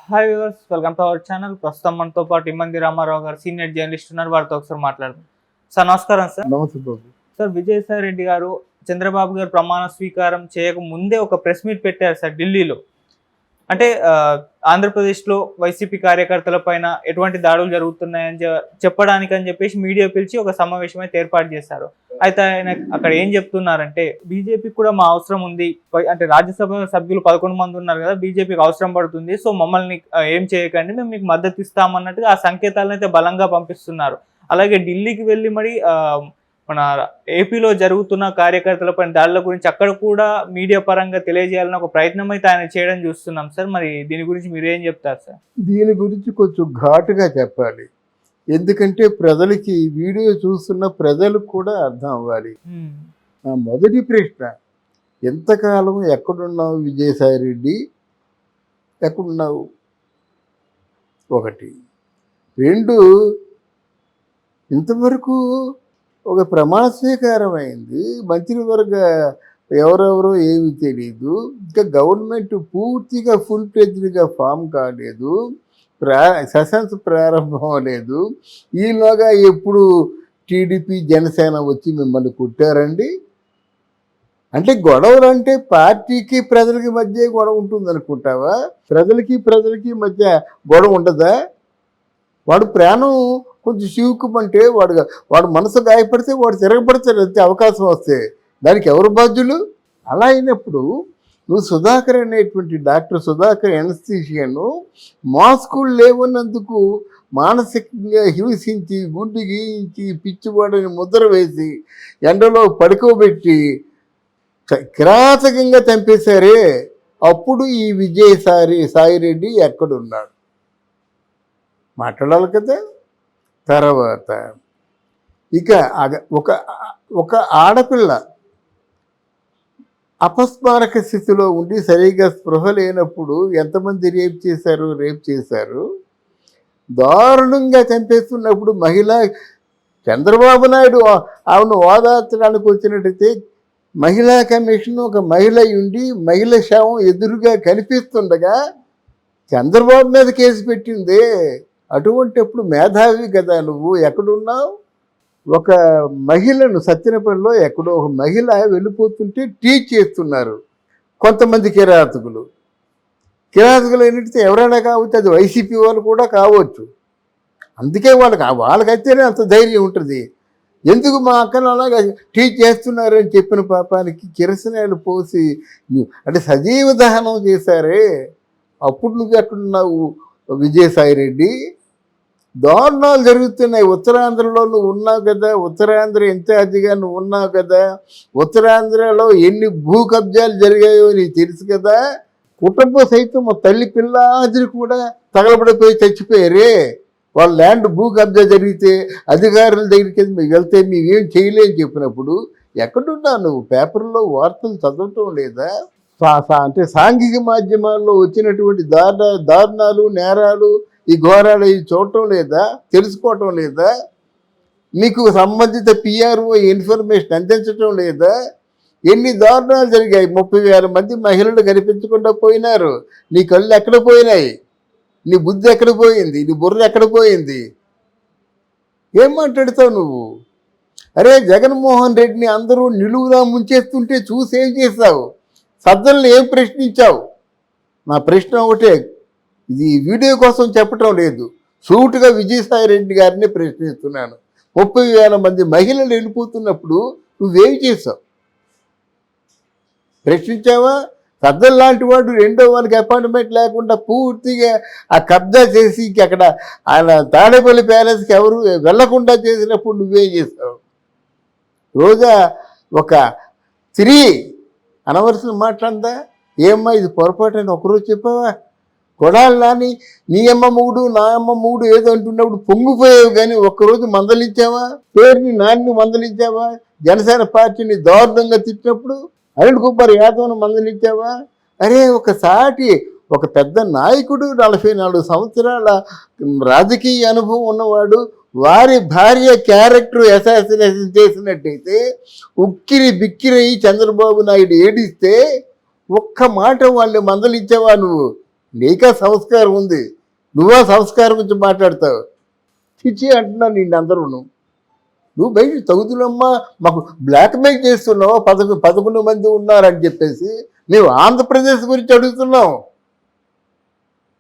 Hi viewers, welcome to our channel. ప్రస్తుతం మనతో పాటు ఇమ్మంది రామారావు గారు సీనియర్ జర్నలిస్ట్ ఉన్నారు. వారితో ఒకసారి మాట్లాడదాం. సార్ నమస్కారం. సార్ నమస్తే బాబు. సార్ విజయసాయి రెడ్డి గారు చంద్రబాబు గారు ప్రమాణ స్వీకారం చేయక ముందే ఒక ప్రెస్ మీట్ పెట్టారు సార్ ఢిల్లీలో. అంటే ఆంధ్రప్రదేశ్లో వైసీపీ కార్యకర్తల పైన ఎటువంటి దాడులు జరుగుతున్నాయని చెప్పడానికి అని చెప్పేసి మీడియా పిలిచి ఒక సమావేశం అయితే ఏర్పాటు చేశారు. అయితే ఆయన అక్కడ ఏం చెప్తున్నారంటే, బీజేపీకి కూడా మా అవసరం ఉంది, అంటే రాజ్యసభ సభ్యులు 11 మంది ఉన్నారు కదా, బీజేపీకి అవసరం పడుతుంది, సో మమ్మల్ని ఏం చేయకండి, మేము మీకు మద్దతు ఇస్తామన్నట్టుగా ఆ సంకేతాలను అయితే బలంగా పంపిస్తున్నారు. అలాగే ఢిల్లీకి వెళ్ళి మరి మన ఏపీలో జరుగుతున్న కార్యకర్తలపై దాడుల గురించి అక్కడ కూడా మీడియా పరంగా తెలియజేయాలని ఒక ప్రయత్నం అయితే ఆయన చేయడం చూస్తున్నాం సార్. మరి దీని గురించి మీరు ఏం చెప్తారు సార్? దీని గురించి కొంచెం ఘాటుగా చెప్పాలి, ఎందుకంటే ప్రజలకి వీడియో చూస్తున్న ప్రజలకు కూడా అర్థం అవ్వాలి. నా మొదటి ప్రశ్న, ఎంతకాలం ఎక్కడున్నావు విజయసాయి రెడ్డి, ఎక్కడున్నావు? ఒకటి. రెండు, ఇంతవరకు ఒక ప్రమాణ స్వీకారం అయింది, మంత్రివర్గ ఎవరెవరో ఏమి తెలియదు, ఇంకా గవర్నమెంట్ పూర్తిగా ఫుల్ ఫ్లెడ్జ్డ్గా ఫామ్ కాలేదు, సెషన్స్ ప్రారంభం అవ్వలేదు. ఈలోగా ఎప్పుడు టీడీపీ జనసేన వచ్చి మిమ్మల్ని కుట్టారండి? అంటే గొడవలు అంటే పార్టీకి ప్రజలకి మధ్య గొడవ ఉంటుంది అనుకుంటావా? ప్రజలకి మధ్య గొడవ ఉండదా? వాడు ప్రాణం కొంచెం చివుకుమంటే వాడు మనసు గాయపడితే వాడు తిరగబడతాడు, అంతే అవకాశం వస్తే. దానికి ఎవరు బాధ్యులు? అలా అయినప్పుడు నువ్వు సుధాకర్ అనేటువంటి డాక్టర్ సుధాకర్ ఎనస్థీషియను మాస్కులు లేవన్నందుకు మానసికంగా హింసించి, గుండు గీయించి, పిచ్చివాడని ముద్ర వేసి ఎండలో పడుకోబెట్టి కిరాతకంగా చంపేశారే, అప్పుడు ఈ విజయసాయి రెడ్డి ఎక్కడున్నాడు? మాట్లాడాలి కదా. తర్వాత ఇక ఒక ఆడపిల్ల అపస్మారక స్థితిలో ఉండి సరిగా స్పృహ లేనప్పుడు ఎంతమంది రేప్ చేశారు, దారుణంగా చంపేస్తున్నప్పుడు చంద్రబాబు నాయుడు ఆమెను ఓదార్చడానికి వచ్చినట్టయితే మహిళా కమిషన్ ఒక మహిళ ఉండి మహిళ శవం ఎదురుగా కనిపిస్తుండగా చంద్రబాబు మీద కేసు పెట్టిందే. అటువంటిప్పుడు మేధావి కదా నువ్వు, ఎక్కడున్నావు? ఒక మహిళను సత్యనపల్లిలో ఎక్కడో ఒక మహిళ వెళ్ళిపోతుంటే టీచ్ చేస్తున్నారు కొంతమంది కిరాతకులు ఏంటంటే ఎవరైనా కావచ్చు, అది వైసీపీ వాళ్ళు కూడా కావచ్చు. అందుకే వాళ్ళకైతేనే అంత ధైర్యం ఉంటుంది. ఎందుకు మా అక్కను అలాగా టీచ్ చేస్తున్నారని చెప్పిన పాపానికి కిరసనాయలు పోసి అంటే సజీవ దహనం చేశారే, అప్పుడు నువ్వు ఎక్కడున్నావు విజయసాయి రెడ్డి? దారుణాలు జరుగుతున్నాయి. ఉత్తరాంధ్రలో నువ్వు ఉన్నావు కదా, ఉత్తరాంధ్ర ఇన్ఛార్జిగా నువ్వు ఉన్నావు కదా, ఉత్తరాంధ్రలో ఎన్ని భూ కబ్జాలు జరిగాయో నీకు తెలుసు కదా. కుటుంబ సైతం తల్లి పిల్లాదిని కూడా తగలబడిపోయి చచ్చిపోయారే. వాళ్ళ ల్యాండ్ భూ కబ్జా జరిగితే అధికారుల దగ్గరికి వెళ్తే మేమేం చేయలేని చెప్పినప్పుడు ఎక్కడున్నా నువ్వు? పేపర్లో వార్తలు చదవటం లేదా? అంటే సాంఘిక మాధ్యమాల్లో వచ్చినటువంటి దారుణాలు, నేరాలు, ఈ ఘోరాలు ఇవి చూడటం లేదా? తెలుసుకోవటం లేదా? నీకు సంబంధిత పిఆర్ఓ ఇన్ఫర్మేషన్ అందించటం లేదా? ఎన్ని దారుణాలు జరిగాయి. 30,000 మంది మహిళలు కనిపించకుండా పోయినారు. నీ కళ్ళు ఎక్కడ పోయినాయి? నీ బుద్ధి ఎక్కడ పోయింది? నీ బుర్ర ఎక్కడ పోయింది? ఏం మాట్లాడతావు నువ్వు? అరే, జగన్మోహన్ రెడ్డిని అందరూ నిలువులా ముంచేస్తుంటే చూసి ఏం చేస్తావు? సజ్జలను ఏం ప్రశ్నించావు? నా ప్రశ్న ఒకటే, ఇది వీడియో కోసం చెప్పటం లేదు, సూటుగా విజయసాయి రెడ్డి గారిని ప్రశ్నిస్తున్నాను. 30,000 మంది మహిళలు వెళ్ళిపోతున్నప్పుడు నువ్వేం చేసావు? ప్రశ్నించావా? సజ్జల లాంటి వాడు రెండో వారికి అపాయింట్మెంట్ లేకుండా పూర్తిగా ఆ కబ్జా చేసి అక్కడ ఆయన తాడేపల్లి ప్యాలెస్కి ఎవరు వెళ్లకుండా చేసినప్పుడు నువ్వేం చేస్తావు? రోజా ఒక స్త్రీ అనవలసిన మాట్లాడిందా? ఏమ్మా ఇది పొరపాటు అని ఒకరోజు చెప్పావా? కొడాలి నాని నీ అమ్మ మూడు నా అమ్మ మూడు ఏదో అంటున్నప్పుడు పొంగిపోయావు, కానీ ఒక్కరోజు మందలించావా? పేరుని నాన్ని మందలించావా? జనసేన పార్టీని దారుణంగా తిట్టినప్పుడు అనిల్ కుమార్ యాదవ్ను మందలించావా? అరే, ఒక పెద్ద నాయకుడు, 44 సంవత్సరాల రాజకీయ అనుభవం ఉన్నవాడు, వారి భార్య క్యారెక్టర్ అసాసినేషన్ చేసినట్టయితే ఉక్కిరి బిక్కిరయి చంద్రబాబు నాయుడు ఏడిస్తే ఒక్క మాట వాళ్ళు మందలించావా నువ్వు? నీకా సంస్కారం ఉంది, నువ్వా సంస్కారం గురించి మాట్లాడతావు? చిచ్చి అంటున్నా నిన్ను అందరూ. నువ్వు బయట తగుదులమ్మా మాకు బ్లాక్మెయిల్ చేస్తున్నావు, 11 మంది ఉన్నారని చెప్పేసి మేము ఆంధ్రప్రదేశ్ గురించి అడుగుతున్నాం.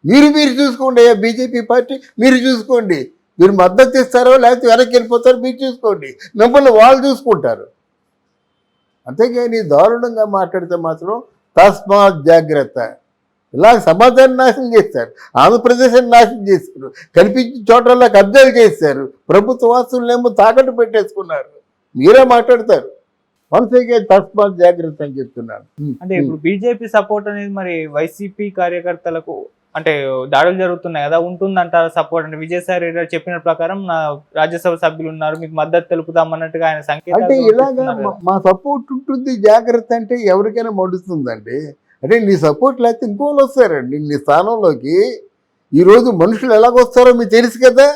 మీరు చూసుకోండి, బీజేపీ పార్టీ మీరు చూసుకోండి, మీరు మద్దతు ఇస్తారో లేకపోతే వెనక్కి వెళ్ళిపోతారో మీరు చూసుకోండి, మిమ్మల్ని వాళ్ళు చూసుకుంటారు. అంతేగాని దారుణంగా మాట్లాడితే మాత్రం తస్మాత్ జాగ్రత్త. ఇలా సమాజాన్ని నాశనం చేస్తారు, ఆంధ్రప్రదేశ్ని నాశనం చేశారు, కనిపించిన చోట్ల కబ్జాలు చేశారు, ప్రభుత్వ ఆస్తులనేమో తాకట్టు పెట్టేసుకున్నారు. మీరే మాట్లాడతారు. వన్సేగే తస్మాత్ జాగ్రత్త అని చెప్తున్నాను. అంటే ఇప్పుడు బీజేపీ సపోర్ట్ అనేది మరి వైసీపీ కార్యకర్తలకు అంటే దాడులు జరుగుతున్నాయి కదా, ఉంటుందంటారా సపోర్ట్? అంటే విజయసాయి రెడ్డి గారు చెప్పిన ప్రకారం నా రాజ్యసభ సభ్యులు ఉన్నారు, మీకు మద్దతు తెలుపుదాం అన్నట్టుగా ఆయన సంకేతాలు అంటే ఇలాగా చూపిస్తున్నారు కదా. మా సపోర్ట్ ఉంటుంది, జాగ్రత్త అంటే ఎవరికైనా మడుస్తుందండి. అంటే నీ సపోర్ట్ లేకపోతే ఇంకోళ్ళు వస్తారండి నీ స్థానంలోకి. ఈరోజు మనుషులు ఎలాగొస్తారో మీకు తెలుసు కదా,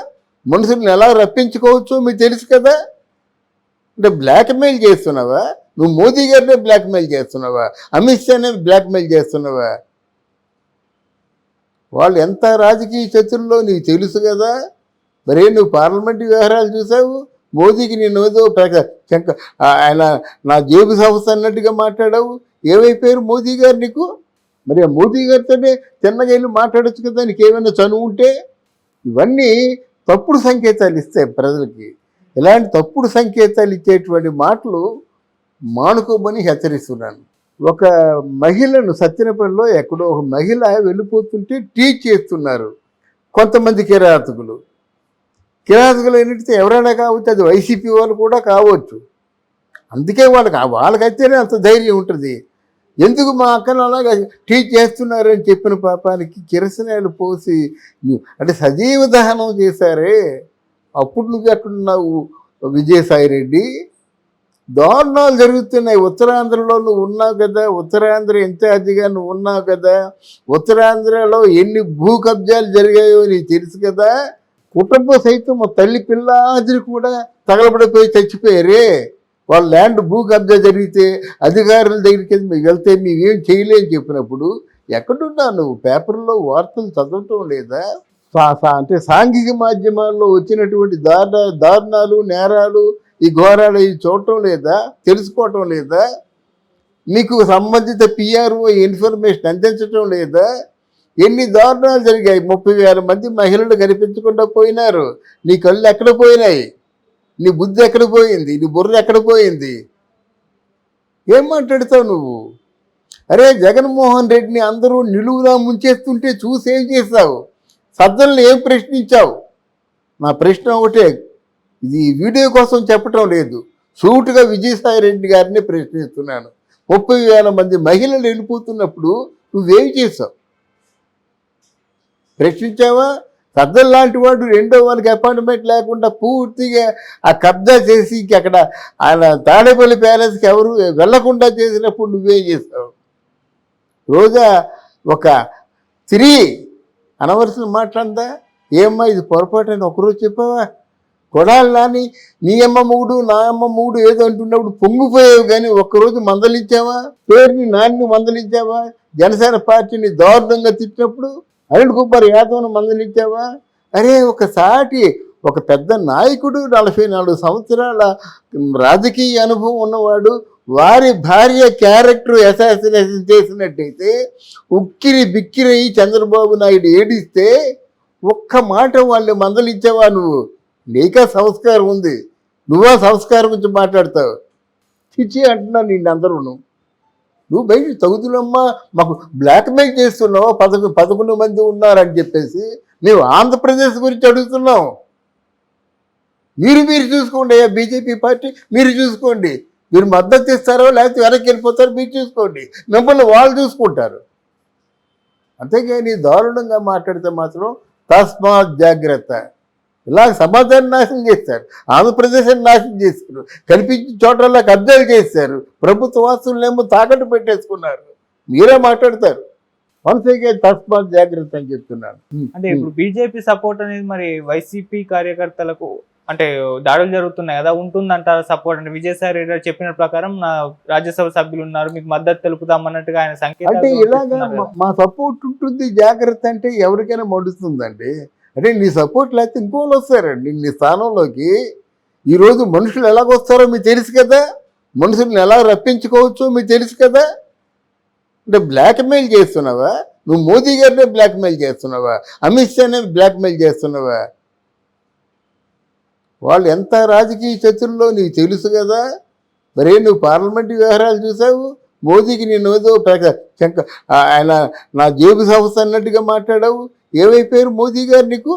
మనుషుల్ని ఎలా రప్పించుకోవచ్చో మీకు తెలుసు కదా. అంటే బ్లాక్మెయిల్ చేస్తున్నావా? నువ్వు మోదీ గారినే బ్లాక్మెయిల్ చేస్తున్నావా? అమిత్ షానే బ్లాక్మెయిల్ చేస్తున్నావా? వాళ్ళు ఎంత రాజకీయ శత్రుల్లో నీకు తెలుసు కదా. మరే నువ్వు పార్లమెంటు వ్యవహారాలు చూసావు, మోదీకి నేను ఏదో ఆయన నా జేబు సంస్థ అన్నట్టుగా మాట్లాడావు. ఏమైపోయారు మోదీ గారు నీకు? మరి ఆ మోదీ గారితోనే చిన్నగా వెళ్ళి మాట్లాడచ్చు కదా, నీకు ఏమైనా చనువు ఉంటే. ఇవన్నీ తప్పుడు సంకేతాలు ఇస్తాయి ప్రజలకి. ఇలాంటి తప్పుడు సంకేతాలు ఇచ్చేటువంటి మాటలు మానుకోమని హెచ్చరిస్తున్నాను. ఒక మహిళను సత్యనపల్లిలో ఎక్కడో ఒక మహిళ వెళ్ళిపోతుంటే టీచ్ చేస్తున్నారు కొంతమంది కిరాతకులు. కిరాతకులు ఏంటంటే ఎవరైనా కావచ్చు, అది వైసీపీ వాళ్ళు కూడా కావచ్చు. అందుకే వాళ్ళకైతేనే అంత ధైర్యం ఉంటుంది. ఎందుకు మా అక్కను అలాగా టీచ్ చేస్తున్నారని చెప్పిన పాపానికి కిరసనాయలు పోసి అంటే సజీవ దహనం చేశారే. అప్పుడు నువ్వు ఎక్కడున్నావు విజయసాయి రెడ్డి? దారుణాలు జరుగుతున్నాయి. ఉత్తరాంధ్రలో నువ్వు ఉన్నావు కదా, ఉత్తరాంధ్ర ఇన్ఛార్జిగా నువ్వు ఉన్నావు కదా, ఉత్తరాంధ్రలో ఎన్ని భూ కబ్జాలు జరిగాయో నీకు తెలుసు కదా. కుటుంబ సైతం తల్లి పిల్లాదిని కూడా తగలబడిపోయి చచ్చిపోయారే. వాళ్ళ ల్యాండ్ భూ కబ్జా జరిగితే అధికారుల దగ్గరికి వెళ్తే మేమేం చేయలేని చెప్పినప్పుడు ఎక్కడున్నా నువ్వు? పేపర్లో వార్తలు చదవటం లేదా? అంటే సాంఘిక మాధ్యమాల్లో వచ్చినటువంటి దారుణాలు, నేరాలు, ఈ ఘోరాలు ఇవి చూడటం లేదా? తెలుసుకోవటం లేదా? మీకు సంబంధిత పిఆర్ఓ ఇన్ఫర్మేషన్ అందించటం లేదా? ఎన్ని దారుణాలు జరిగాయి. 30,000 మంది మహిళలు కనిపించకుండా పోయినారు. నీ కళ్ళు ఎక్కడ పోయినాయి? నీ బుద్ధి ఎక్కడ పోయింది? నీ బుర్ర ఎక్కడ పోయింది? ఏం మాట్లాడతావు నువ్వు? అరే జగన్మోహన్ రెడ్డిని అందరూ నిలువునా ముంచేస్తుంటే చూసి ఏం చేస్తావు? సజ్జలను ఏం ప్రశ్నించావు? నా ప్రశ్న ఒకటే, ఇది వీడియో కోసం చెప్పటం లేదు, సూటుగా విజయసాయి రెడ్డి గారిని ప్రశ్నిస్తున్నాను. 30,000 మంది మహిళలు వెళ్ళిపోతున్నప్పుడు నువ్వేం చేసావు? ప్రశ్నించావా? సజ్జల లాంటి వాడు రెండో వానికి అపాయింట్మెంట్ లేకుండా పూర్తిగా ఆ కబ్జా చేసి అక్కడ ఆయన తాడేపల్లి ప్యాలెస్కి ఎవరు వెళ్లకుండా చేసినప్పుడు నువ్వేం చేస్తావు? రోజా ఒక స్త్రీ అనవలసిన మాట్లాడిందా? ఏమ్మా ఇది పొరపాటు అని ఒకరోజు చెప్పావా? కొడాలి నాని నీ అమ్మ మూడు నా అమ్మ మూడు ఏదో అంటున్నప్పుడు పొంగిపోయావు, కానీ ఒక్కరోజు మందలించావా? పేరుని నాన్ని మందలించావా? జనసేన పార్టీని దారుణంగా తిట్టినప్పుడు అనిల్ కుమార్ యాదవ్ను మందలించావా? అరే ఒక పెద్ద నాయకుడు, 44 సంవత్సరాల రాజకీయ అనుభవం ఉన్నవాడు, వారి భార్య క్యారెక్టర్ అసాసినేషన్ చేసినట్టయితే ఉక్కిరి బిక్కిరి చంద్రబాబు నాయుడు ఏడిస్తే ఒక్క మాట వాళ్ళు మందలించావా నువ్వు? నీకా సంస్కారం ఉంది, నువ్వా సంస్కారం గురించి మాట్లాడతావు? చిచ్చి అంటున్నా నిన్ను అందరూ. నువ్వు బయట తగుదులమ్మా మాకు బ్లాక్మెయిల్ చేస్తున్నావు, 11 మంది ఉన్నారని చెప్పేసి మేము ఆంధ్రప్రదేశ్ గురించి అడుగుతున్నాం. మీరు చూసుకోండి, బీజేపీ పార్టీ మీరు చూసుకోండి, మీరు మద్దతు ఇస్తారో లేకపోతే వెనక్కి వెళ్ళిపోతారో మీరు చూసుకోండి, మిమ్మల్ని వాళ్ళు చూసుకుంటారు. అంతేగాని దారుణంగా మాట్లాడితే మాత్రం తస్మాత్ జాగ్రత్త. ఇలా సమాజాన్ని నాశనం చేస్తారు, ఆంధ్రప్రదేశ్ని నాశనం చేశారు, కనిపించిన చోట్ల కబ్జాలు చేశారు, ప్రభుత్వ ఆస్తులనేమో తాకట్టు పెట్టేసుకున్నారు. మీరే మాట్లాడతారు. వన్సేగే తస్మాత్ జాగ్రత్త అని చెప్తున్నాను. అంటే ఇప్పుడు బీజేపీ సపోర్ట్ అనేది మరి వైసీపీ కార్యకర్తలకు అంటే దాడులు జరుగుతున్నాయి కదా, ఉంటుందంటారా సపోర్ట్? అంటే విజయసాయి రెడ్డి గారు చెప్పిన ప్రకారం నా రాజ్యసభ సభ్యులు ఉన్నారు, మీకు మద్దతు తెలుపుతామన్నట్టుగా ఆయన అంటే సంకేతాలు ఇలాగా పంపిస్తున్నారు కదా. మా సపోర్ట్ ఉంటుంది, జాగ్రత్త అంటే ఎవరికైనా మడుస్తుందండి. అంటే నీ సపోర్ట్ లేకపోతే ఇంకోళ్ళు వస్తారండి నీ స్థానంలోకి. ఈరోజు మనుషులు ఎలాగొస్తారో మీకు తెలుసు కదా, మనుషుల్ని ఎలా రప్పించుకోవచ్చో మీకు తెలుసు కదా. అంటే బ్లాక్మెయిల్ చేస్తున్నావా? నువ్వు మోదీ గారినే బ్లాక్మెయిల్ చేస్తున్నావా? అమిత్ షానే బ్లాక్మెయిల్ చేస్తున్నావా? వాళ్ళు ఎంత రాజకీయ చతురులో నీకు తెలుసు కదా. మరే నువ్వు పార్లమెంటు వ్యవహారాలు చూసావు, మోదీకి నేను ఏదో ఆయన నా జేబు సంస్థ అన్నట్టుగా మాట్లాడావు. ఏమైపోయారు మోదీ గారు నీకు?